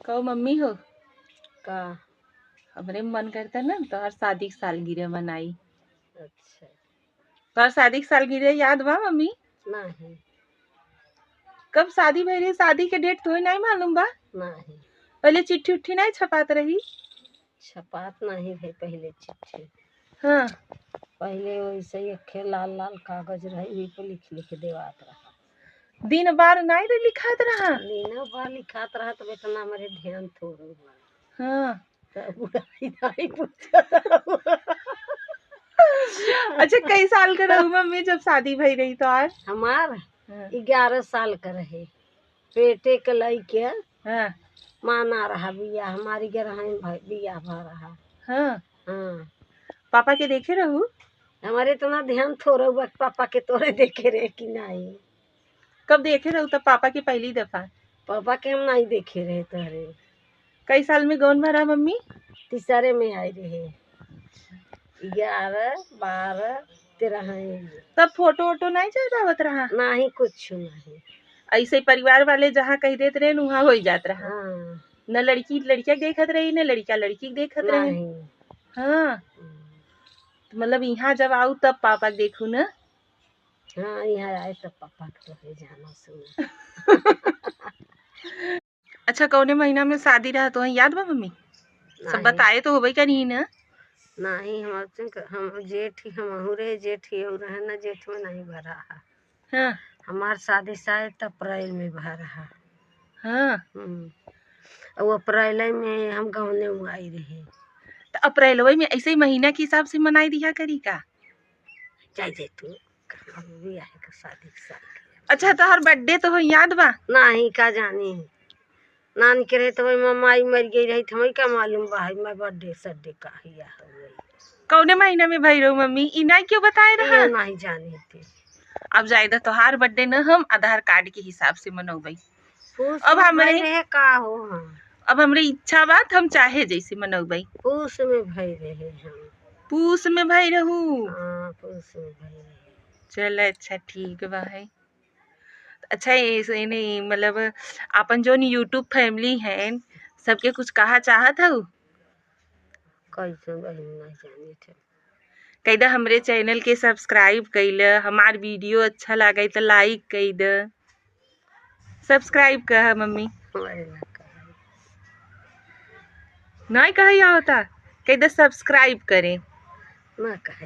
कहो मम्मी हो का। हमरे मन करता ना तोहर शादी की सालगिरह मनाई। अच्छा। तोहर शादी की सालगिरह याद बा मम्मी? नहीं। कब शादी भई रही? शादी के डेट तो नहीं मालूम बा? नहीं। पहले चिट्ठी उट्ठी नहीं छपात रही? छपात नहीं है पहले चिट्ठी। हाँ। पहले वैसे ही अखे लाल लाल कागज रही, वही पे लिख लिख देवात रहा। दिन बार नहीं रे लिखात रहा? नीना बा लिखात रहा तो बेटा हमारे ध्यान थोड़ा बा। हाँ। तो बुढ़ाई नहीं पूछा। अच्छा कई साल का रहू मम्मी जब शादी भई रही तो आज? हमार हाँ। 11 साल का रहे। पेटे के लइके हाँ। माना रहा बिया, हमारी गरहाइन बिया भा रहा। हाँ। हाँ। पापा के देखे रहू? हमारे इतना ध्यान थोड़ा हुआ कि पापा के तोरे देखे रहे कि नहीं। कब देखे रहू तब पापा की पहली दफा? पापा के हम नहीं देखे रहे तोरे। कई साल में गौन भरा मम्मी? तीसरे में आए रहे। 11, 12, 13। तब फोटो वोटो नहीं चढ़ावत रहा? नहीं कुछ नहीं। ऐसे परिवार वाले जहाँ कह देते रहे वहाँ हो जात रहा। हाँ। न लड़की लड़किया देखत रही न लड़का लड़की देखत रहे। नहीं। हाँ। तो मतलब यहाँ जब आऊ तब पापा के देखू ना? हाँ यहाँ आए तो पापा के तो जाना सुना। अच्छा कौने महीना में शादी रहा तो याद बा मम्मी? सब नहीं। बताए तो होबे का नहीं ना? नहीं हम जेठ ही हम रहे, जेठ ही रहे ना, जेठ में नहीं भरा है। हाँ। हमार शादी शायद अप्रैल में भरा है। हाँ। वो अप्रैल में हम गाँव में आई रहे। तो अप्रैल में ऐसे ही महीना के हिसाब से मनाई दिया करी का? जाए तू भी आए का शादी साल। अच्छा तो हर बर्थडे तो हो याद बा? नहीं का जानी नानी के रहे तो मम्माई मर गई रही, हमें क्या मालूम बा मैं बर्थडे सड्डे का हिया हो। कौने महीना में भई रहो मम्मी? इना क्यों बताए रहा? नहीं जाने थे। अब जायदा तोहार बर्थडे न हम आधार कार्ड के हिसाब से मनौबई। अब हमरे रहे का हो। हाँ। अब हमरे इच्छा बात हम चाहे जैसे मनौबई। पूस में भई रहे हम। पूस में भई रहू? हाँ पूस में भई रहे। चल अच्छा ठीक बा है। अच्छा ऐसे नहीं मतलब अपन जो यूट्यूब फैमिली है सबके कुछ कहा चाहत हूँ? कैसे बहन नहीं जाने थे। कैदा हमरे चैनल के सब्सक्राइब कैल, हमार वीडियो अच्छा लगे तो लाइक कई द, सब्सक्राइब कह मम्मी। नहीं कहिया होता कैदा सब्सक्राइब करें ना कहा